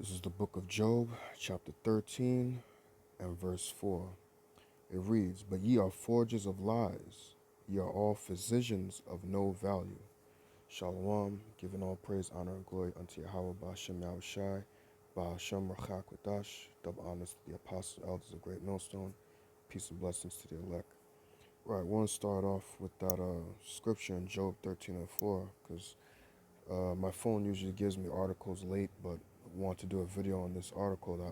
This is the book of Job, chapter 13, and verse 4. It reads, "But ye are forgers of lies, ye are all physicians of no value." Shalom, giving all praise, honor, and glory unto Yahweh, Ba'ashem Yahushai, Ba'ashem Rachak Wadash, double honors to the apostles, elders of Great Millstone, peace and blessings to the elect. Right, I want to start off with that scripture in Job 13 and 4, because my phone usually gives me articles late, but I want to do a video on this article that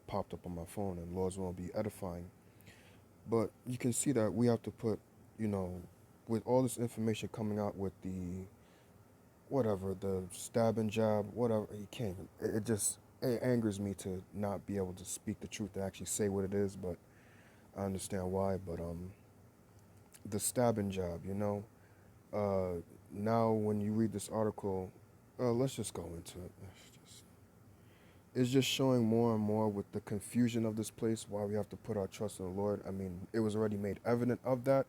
popped up on my phone, and Lord's will be edifying. But you can see that we have to put, with all this information coming out with the whatever, the stab and jab, whatever, you can't even, it angers me to not be able to speak the truth, to actually say what it is, but I understand why. But the stab and jab, now when you read this article, let's just go into it. It's just showing more and more with the confusion of this place why we have to put our trust in the Lord. I mean, it was already made evident of that,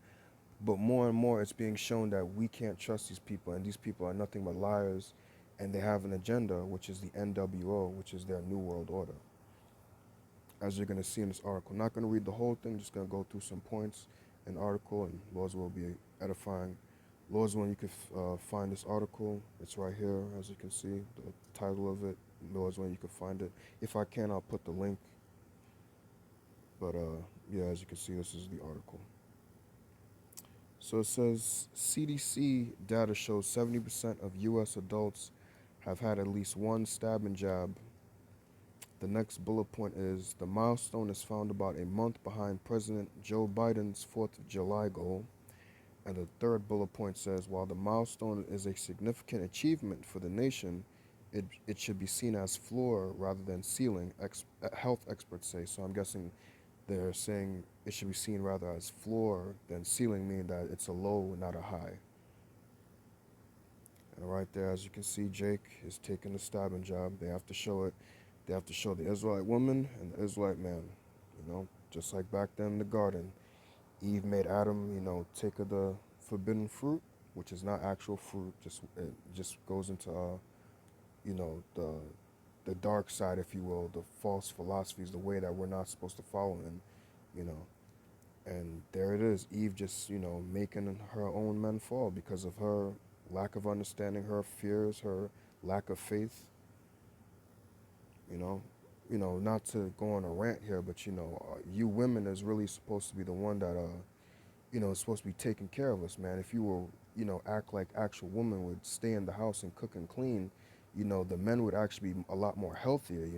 but more and more it's being shown that we can't trust these people, and these people are nothing but liars, and they have an agenda, which is the NWO, which is their New World Order. As you're going to see in this article. Not going to read the whole thing, just going to go through some points in the article, and Lord's will be edifying. Lord's will, you can find this article. It's right here, as you can see, the title of it. Lord's will, you can find it. If I can, I'll put the link. But yeah, as you can see, this is the article. So it says, CDC data shows 70% of U.S. adults have had at least one stab and jab. The next bullet point is, the milestone is found about a month behind President Joe Biden's 4th of July goal. And the third bullet point says, while the milestone is a significant achievement for the nation, it should be seen as floor rather than ceiling, health experts say. So I'm guessing they're saying it should be seen rather as floor than ceiling, meaning that it's a low, not a high. And right there, as you can see, Jake is taking the stabbing job. They have to show it. They have to show the Israelite woman and the Israelite man, just like back then in the garden. Eve made Adam, take of the forbidden fruit, which is not actual fruit. It just goes into, the dark side, if you will, the false philosophies, the way that we're not supposed to follow in, you know. And there it is, Eve just, making her own men fall because of her lack of understanding, her fears, her lack of faith, you know. Not to go on a rant here, but you women is really supposed to be the one that is supposed to be taking care of us, man. If you were, act like actual women would stay in the house and cook and clean, the men would actually be a lot more healthier.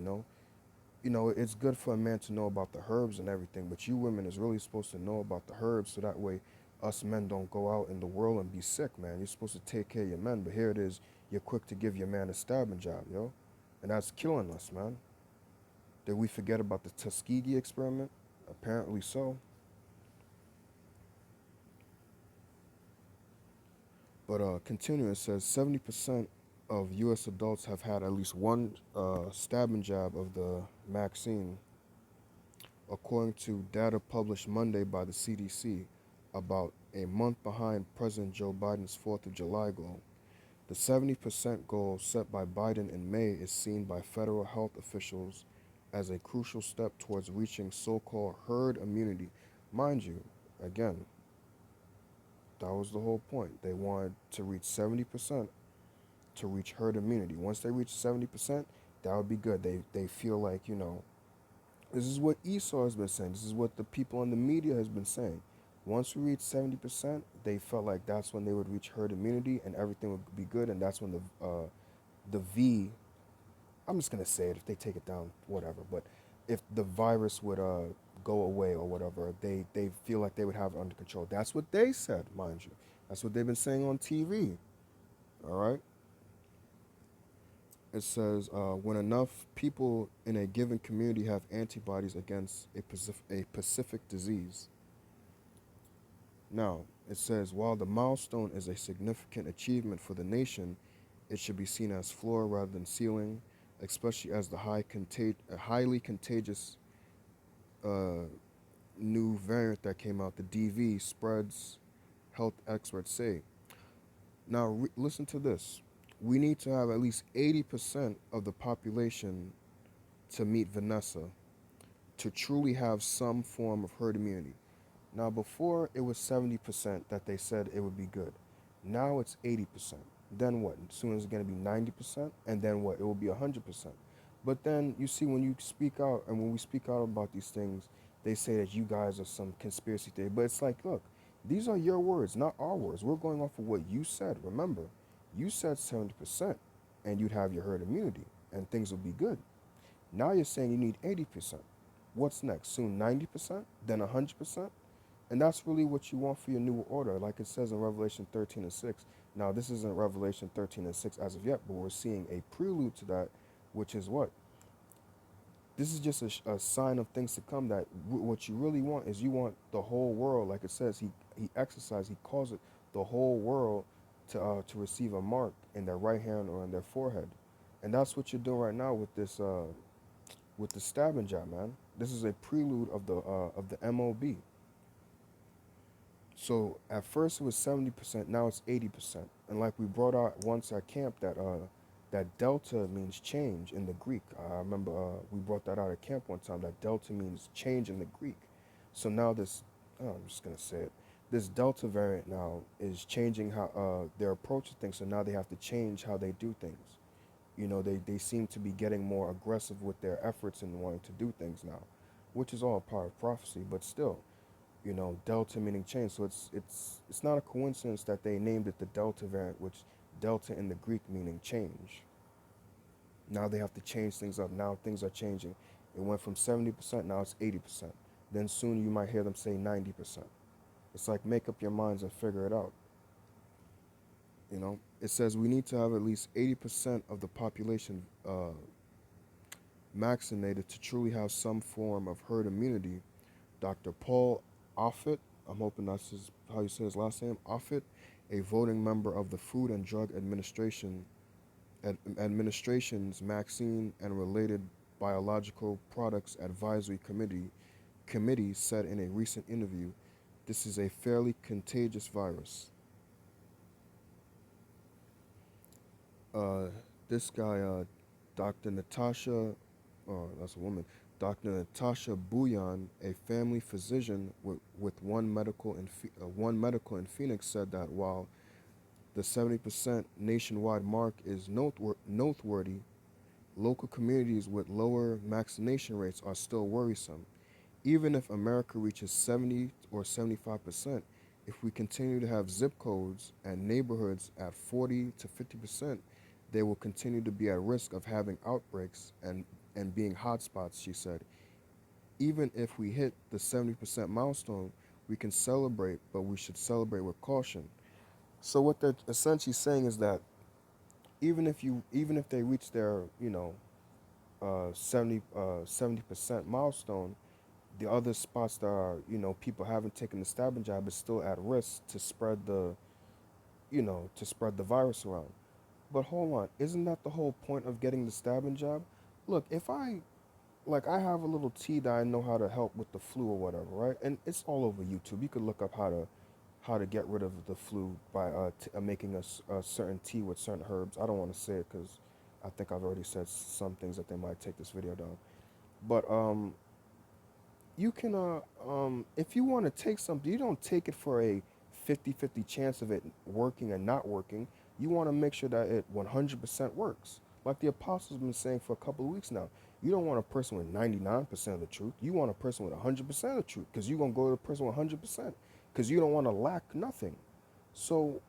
It's good for a man to know about the herbs and everything, but you women is really supposed to know about the herbs so that way us men don't go out in the world and be sick, man. You're supposed to take care of your men, but here it is, you're quick to give your man a stabbing job, yo. And that's killing us, man. Did we forget about the Tuskegee experiment? Apparently so. But continuing, it says 70% of U.S. adults have had at least one stabbing jab of the vaccine, according to data published Monday by the CDC, about a month behind President Joe Biden's 4th of July goal. The 70% goal set by Biden in May is seen by federal health officials as a crucial step towards reaching so-called herd immunity. Mind you, again, that was the whole point. They wanted to reach 70% to reach herd immunity. Once they reach 70%, that would be good. They feel like, this is what Esau has been saying. This is what the people in the media has been saying. Once we reach 70%, they felt like that's when they would reach herd immunity and everything would be good. And that's when the V, I'm just going to say it, if they take it down, whatever. But if the virus would go away or whatever, they feel like they would have it under control. That's what they said, mind you. That's what they've been saying on TV. All right? It says, when enough people in a given community have antibodies against a specific disease. Now, it says, while the milestone is a significant achievement for the nation, it should be seen as floor rather than ceiling, especially as the highly contagious new variant that came out, the DV, spreads, health experts say. Now, listen to this. we need to have at least 80% of the population to meet Vanessa to truly have some form of herd immunity. Now, before it was 70% that they said it would be good. Now it's 80%. Then what? Soon it's going to be 90%. And then what? It will be 100%. But then you see, when you speak out and when we speak out about these things, they say that you guys are some conspiracy theory. But it's like, look, these are your words, not our words. We're going off of what you said. Remember, you said 70% and you'd have your herd immunity and things will be good. Now you're saying you need 80%. What's next? Soon 90%, then 100%? And that's really what you want for your new order, like it says in Revelation 13 and 6. Now, this isn't Revelation 13 and 6 as of yet, but we're seeing a prelude to that, which is what? This is just a sign of things to come, that what you really want is you want the whole world, like it says, he exercised, he calls it the whole world to receive a mark in their right hand or in their forehead. And that's what you're doing right now with the stabbing job, man. This is a prelude of the MOB. So at first it was 70%, now it's 80%. And like we brought out once at camp, that delta means change in the Greek. I remember we brought that out at camp one time. That delta means change in the Greek. So now this, oh, I'm just gonna say it. This delta variant now is changing how their approach to things. So now they have to change how they do things. You know, they seem to be getting more aggressive with their efforts and wanting to do things now, which is all part of prophecy. But still, you know, delta meaning change. So it's not a coincidence that they named it the delta variant, which delta in the Greek meaning change. Now they have to change things up. Now things are changing. It went from 70%, now it's 80%. Then soon you might hear them say 90%. It's like, make up your minds and figure it out. You know, it says we need to have at least 80% of the population vaccinated to truly have some form of herd immunity. Dr. Paul Offit, I'm hoping that's how you say his last name, Offit, a voting member of the Food and Drug Administration's Vaccine and Related Biological Products Advisory Committee said in a recent interview, this is a fairly contagious virus. Uh, this guy, Dr. Natasha, that's a woman, Dr. Natasha Bouillon, a family physician with one medical in Phoenix, said that while the 70% nationwide mark is noteworthy, local communities with lower vaccination rates are still worrisome. Even if America reaches 70 or 75%, if we continue to have zip codes and neighborhoods at 40 to 50%, they will continue to be at risk of having outbreaks and being hotspots, she said. Even if we hit the 70% milestone, we can celebrate, but we should celebrate with caution. So what they're essentially saying is that even if they reach their 70% milestone, the other spots that are people haven't taken the stabbing jab is still at risk to spread the virus around. But hold on, isn't that the whole point of getting the stabbing jab? Look, if I have a little tea that I know how to help with the flu or whatever, right? And it's all over YouTube. You could look up how to get rid of the flu by making a certain tea with certain herbs. I don't want to say it because I think I've already said some things that they might take this video down. But you can if you want to take something, you don't take it for a 50-50 chance of it working and not working. You want to make sure that it 100% works. Like the apostles have been saying for a couple of weeks now. You don't want a person with 99% of the truth. You want a person with 100% of the truth, because you're going to go to the person with 100%, because you don't want to lack nothing. So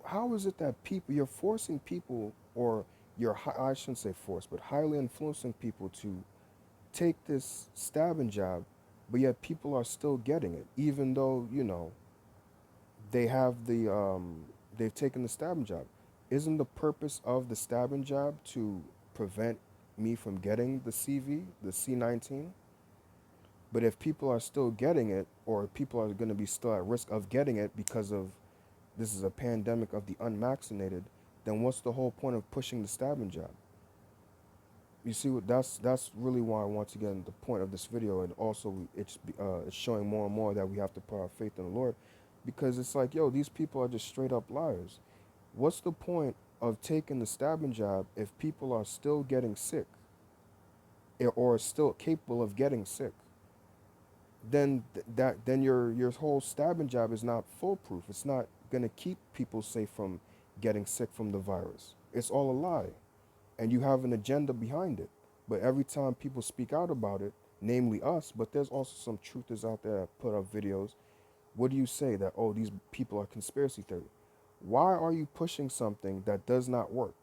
how is it that you're forcing people, or I shouldn't say force, but highly influencing people to take this stabbing jab, but yet people are still getting it, even though they have they've taken the stabbing jab. Isn't the purpose of the stabbing jab to prevent me from getting the the C19? But if people are still getting it, or people are going to be still at risk of getting it because of this is a pandemic of the unvaccinated, then what's the whole point of pushing the stabbing jab? You see, what that's really why I want to get into the point of this video, and also it's showing more and more that we have to put our faith in the Lord, because it's like, yo, these people are just straight up liars. What's the point of taking the stabbing jab if people are still getting sick or still capable of getting sick, then your whole stabbing jab is not foolproof. It's not gonna keep people safe from getting sick from the virus. It's all a lie, and you have an agenda behind it. But every time people speak out about it, namely us, but there's also some truthers out there that put up videos. What do you say that, oh, these people are conspiracy theory? Why are you pushing something that does not work?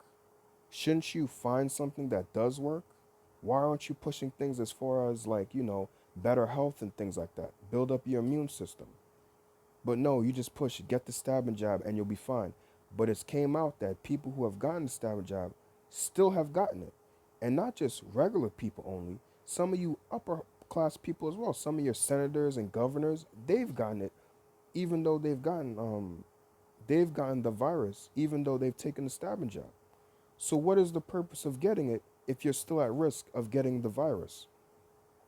Shouldn't you find something that does work? Why aren't you pushing things as far as, like, better health and things like that? Build up your immune system. But no, you just push, get the stabbing jab and you'll be fine. But it's came out that people who have gotten the stabbing jab still have gotten it. And not just regular people only. Some of you upper class people as well. Some of your senators and governors, they've gotten it, even though they've gotten the virus, even though they've taken the stabbing jab. So what is the purpose of getting it if you're still at risk of getting the virus?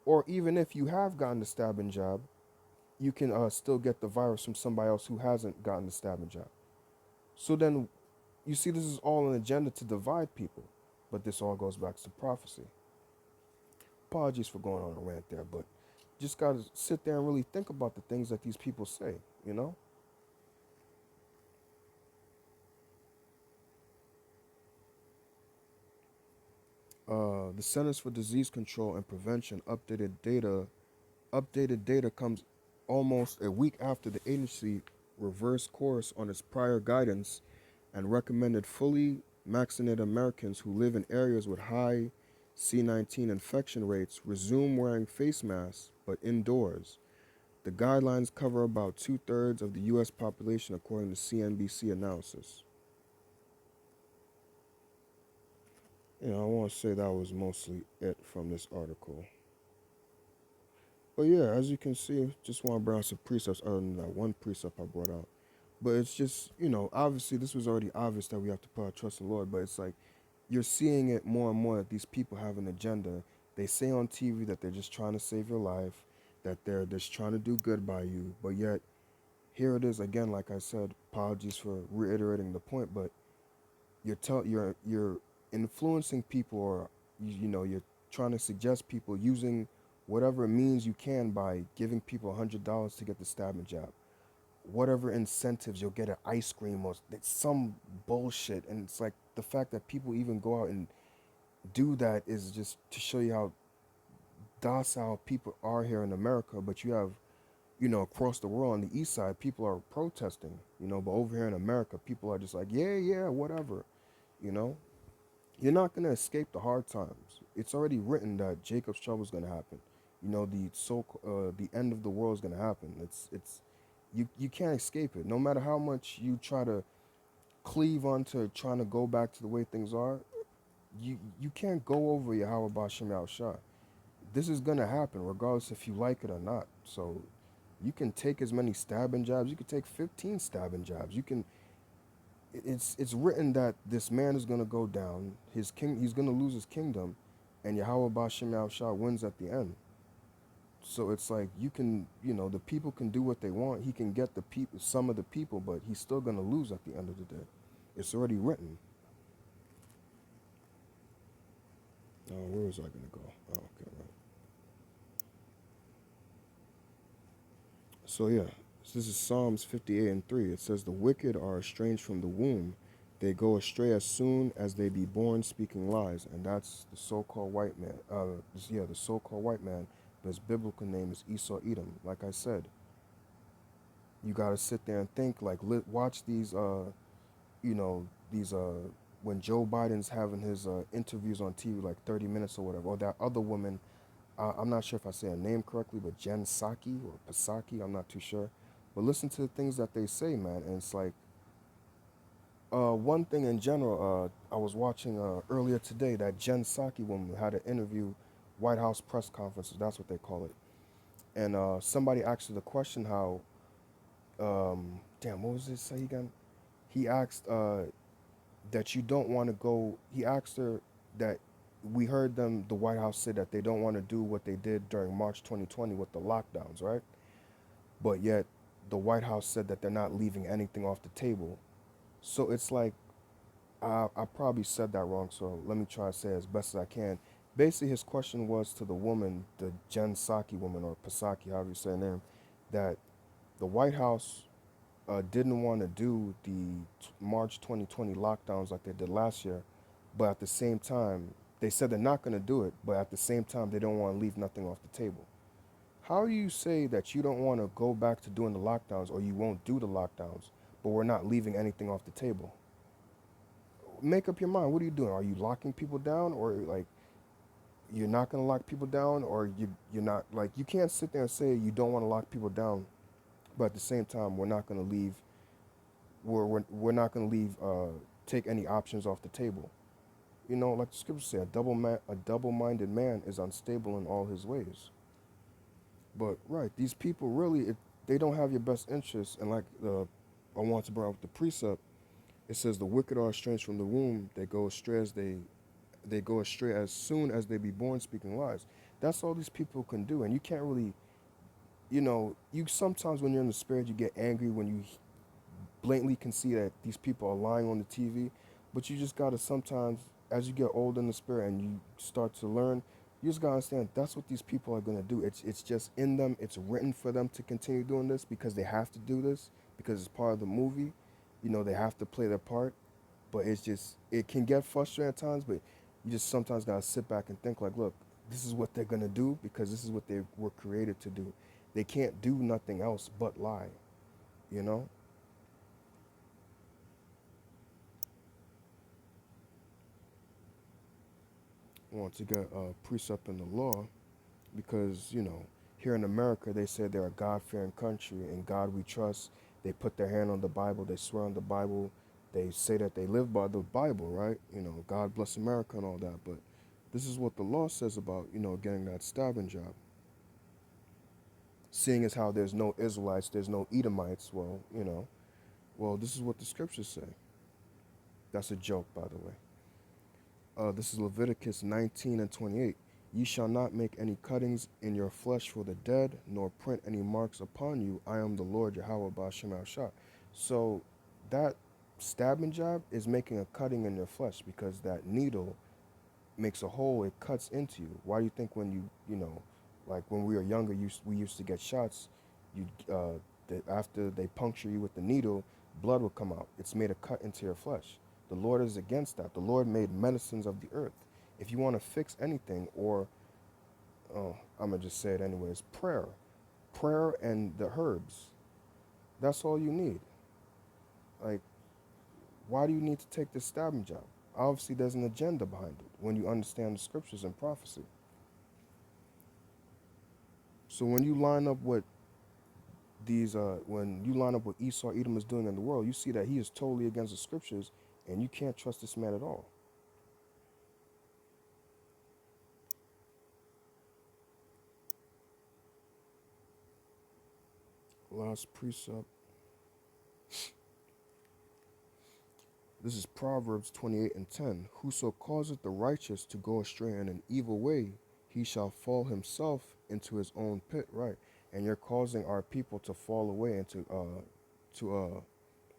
Or even if you have gotten the stabbing jab, you can still get the virus from somebody else who hasn't gotten the stabbing jab. So then, you see, this is all an agenda to divide people. But this all goes back to prophecy. Apologies for going on a rant there, but just got to sit there and really think about the things that these people say, you know? The Centers for Disease Control and Prevention updated data comes almost a week after the agency reversed course on its prior guidance and recommended fully vaccinated Americans who live in areas with high C-19 infection rates resume wearing face masks but indoors. The guidelines cover about two-thirds of the U.S. population, according to CNBC analysis. I want to say that was mostly it from this article. But yeah, as you can see, just want to bring out some precepts other than that one precept I brought out. But it's just, obviously this was already obvious that we have to put our trust in the Lord, but it's like you're seeing it more and more that these people have an agenda. They say on TV that they're just trying to save your life, that they're just trying to do good by you, but yet here it is again, like I said, apologies for reiterating the point, but you're influencing people, or you're trying to suggest people using whatever means you can by giving people $100 to get the stabbing jab, whatever incentives you'll get, an ice cream or some bullshit. And it's like the fact that people even go out and do that is just to show you how docile people are here in America. But you have, across the world on the east side, people are protesting, but over here in America, people are just like, yeah, yeah, whatever, you know. You're not gonna escape the hard times. It's already written that Jacob's trouble is gonna happen. The end of the world is gonna happen. You can't escape it. No matter how much you try to cleave onto trying to go back to the way things are, you can't go over Yahweh Bashem Shah. This is gonna happen regardless if you like it or not. So you can take as many stabbing jabs. You can take 15 stabbing jabs. You can. It's written that this man is gonna go down. He's gonna lose his kingdom, and Yahweh Bashem Shah wins at the end. So it's like the people can do what they want. He can get some of the people, but he's still gonna lose at the end of the day. It's already written. Where was I gonna go? Oh, okay, right. So yeah, this is Psalms 58:3. It says, "The wicked are estranged from the womb; they go astray as soon as they be born, speaking lies." And that's the so-called white man. The so-called white man. But his biblical name is Esau Edom. Like I said, you gotta sit there and think. Like, watch these. These. When Joe Biden's having his interviews on TV, like 30 minutes or whatever, or that other woman. I'm not sure if I say her name correctly, but Jen Psaki or Psaki, I'm not too sure. But listen to the things that they say, man. And it's like, one thing in general, I was watching earlier today that Jen Psaki woman had an interview, White House press conferences, that's what they call it. And somebody asked her the question how, damn, what was it say again? He asked that you don't want to go, he asked her that we heard the White House said that they don't want to do what they did during March 2020 with the lockdowns, right? But yet the White House said that they're not leaving anything off the table. So it's like I probably said that wrong, so let me try to say it as best as I can. Basically, his question was to the woman, the Jen Psaki woman, or Psaki, however you say her name, that the White House didn't want to do the March 2020 lockdowns like they did last year, but at the same time, they said they're not going to do it, but at the same time, they don't want to leave nothing off the table. How do you say that you don't want to go back to doing the lockdowns or you won't do the lockdowns, but we're not leaving anything off the table? Make up your mind. What are you doing? Are you locking people down, or like you're not going to lock people down, or you're not, like, you can't sit there and say you don't want to lock people down, but at the same time, we're not going to leave we're not going to leave take any options off the table. You know, like the scriptures say, a double-minded man is unstable in all his ways. But right, these people really, if they don't have your best interests, and like I want to bring up the precept, it says the wicked are estranged from the womb; they go astray as they go astray as soon as they be born, speaking lies. That's all these people can do, and you can't really, you sometimes when you're in the spirit, you get angry when you blatantly can see that these people are lying on the TV, but you just gotta sometimes, as you get older in the spirit and you start to learn, you just gotta understand that's what these people are gonna do. It's just in them. It's written for them to continue doing this because they have to do this because it's part of the movie. They have to play their part, but it can get frustrating at times. But you just sometimes gotta sit back and think like, look, this is what they're gonna do because this is what they were created to do. They can't do nothing else but lie. You know. Want to get a precept in the law because here in America they say they're a God-fearing country and God we trust. They put their hand on the Bible, they swear on the Bible, they say that they live by the Bible, right? God bless America and all that. But this is what the law says about getting that stabbing job. Seeing as how there's no Israelites, there's no Edomites. Well, this is what the scriptures say. That's a joke, by the way. This is Leviticus 19 and 28. Ye shall not make any cuttings in your flesh for the dead, nor print any marks upon you. I am the Lord Yahweh Ba'Shem Shah. So that stabbing job is making a cutting in your flesh because that needle makes a hole. It cuts into you. Why do you think when like when we were younger, we used to get shots, you after they puncture you with the needle, blood will come out. It's made a cut into your flesh. The Lord is against that. The Lord made medicines of the earth. If you want to fix anything, or I'm gonna just say it anyways, prayer and the herbs. That's all you need. Like, why do you need to take this stabbing job? Obviously, there's an agenda behind it when you understand the scriptures and prophecy. So when you line up what Esau Edom is doing in the world, you see that he is totally against the scriptures, and you can't trust this man at all. Last precept. This is Proverbs 28 and 10. Whoso causeth the righteous to go astray in an evil way, he shall fall himself into his own pit. Right, and you're causing our people to fall away into to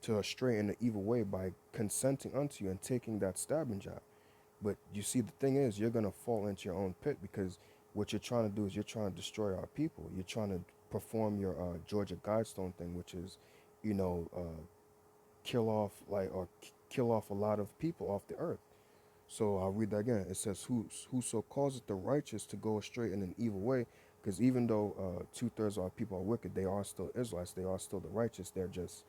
to astray in an evil way by consenting unto you and taking that stabbing job. But you see, the thing is, you're gonna fall into your own pit because what you're trying to do is you're trying to destroy our people. You're trying to perform your Georgia Guidestone thing, which is, you know, kill off kill off a lot of people off the earth. So I'll read that again. It says, Whoso causeth the righteous to go astray in an evil way," because even though 2/3 of our people are wicked, they are still Israelites. They are still the righteous. They're just,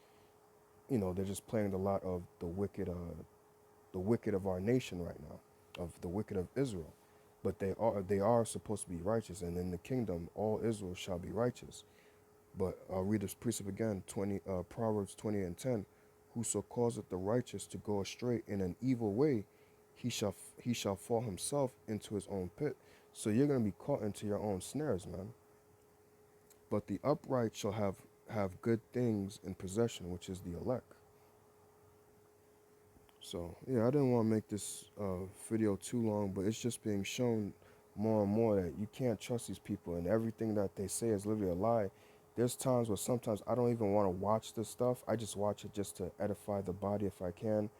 they're just playing the lot of the wicked of our nation right now, of the wicked of Israel. But they are supposed to be righteous, and in the kingdom, all Israel shall be righteous. But I'll read this precept again, Proverbs 20 and 10. Whoso causeth the righteous to go astray in an evil way, he shall fall himself into his own pit. So you're gonna be caught into your own snares, man. But the upright shall have good things in possession, which is the elect. So yeah, I didn't want to make this video too long, but it's just being shown more and more that you can't trust these people, and everything that they say is literally a lie. There's times where sometimes I don't even want to watch this stuff. I just watch it just to edify the body if I can,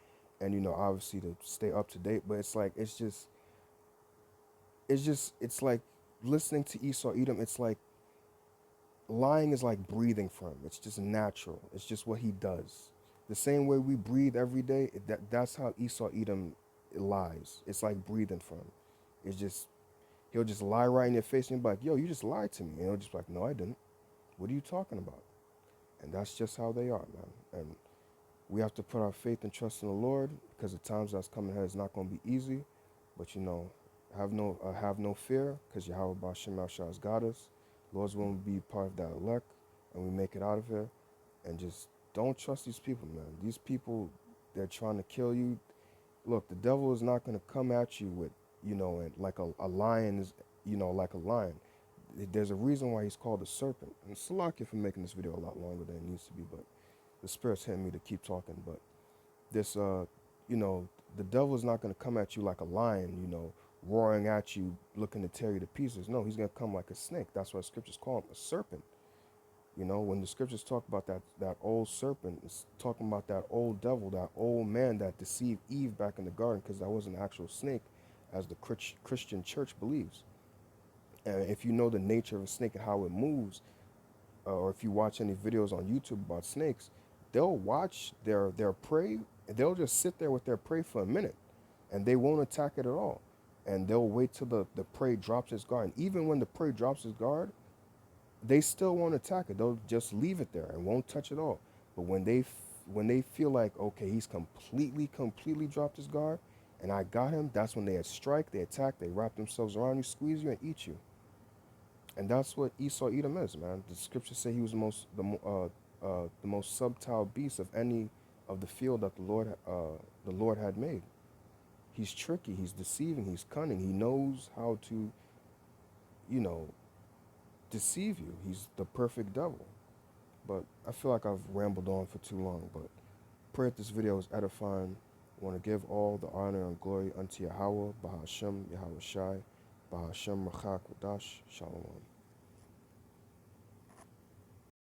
and obviously to stay up to date. But it's like it's like listening to Esau Edom. It's like lying is like breathing for him. It's just natural. It's just what he does. The same way we breathe every day, that's how Esau Edom lies. It's like breathing for him. It's just he'll just lie right in your face and be like, "Yo, you just lied to me." And he'll just be like, "No, I didn't. What are you talking about?" And that's just how they are, man. And we have to put our faith and trust in the Lord because the times that's coming ahead is not going to be easy. But have no fear because Yahweh Ba'Shem Shah has got us. Lord's willing to be part of that elect, and we make it out of here. And just don't trust these people, man. These people, they're trying to kill you. Look, the devil is not going to come at you with, and like a lion is, like a lion. There's a reason why he's called a serpent. And Salakia for making this video a lot longer than it needs to be, but the Spirit's hitting me to keep talking. But this, the devil is not going to come at you like a lion, roaring at you, looking to tear you to pieces. No, he's going to come like a snake. That's why scriptures call him a serpent. When the scriptures talk about that old serpent, it's talking about that old devil, that old man that deceived Eve back in the garden, because that was an actual snake, as the Christian church believes. And if you know the nature of a snake and how it moves, or if you watch any videos on YouTube about snakes, they'll watch their prey, and they'll just sit there with their prey for a minute, and they won't attack it at all. And they'll wait till the prey drops its guard. And even when the prey drops its guard, they still won't attack it. They'll just leave it there and won't touch it all. But when they feel like, okay, he's completely dropped his guard, and I got him, that's when they strike, they attack, they wrap themselves around you, squeeze you, and eat you. And that's what Esau Edom is, man. The scriptures say he was the most subtle beast of any of the field that the Lord had made. He's tricky, he's deceiving, he's cunning. He knows how to, you know, deceive you. He's the perfect devil. But I feel like I've rambled on for too long. But pray that this video is edifying. I want to give all the honor and glory unto Yahweh, Bahashem, Yahweh Shai, Bahashem, Rachak, Wadash, Shalom.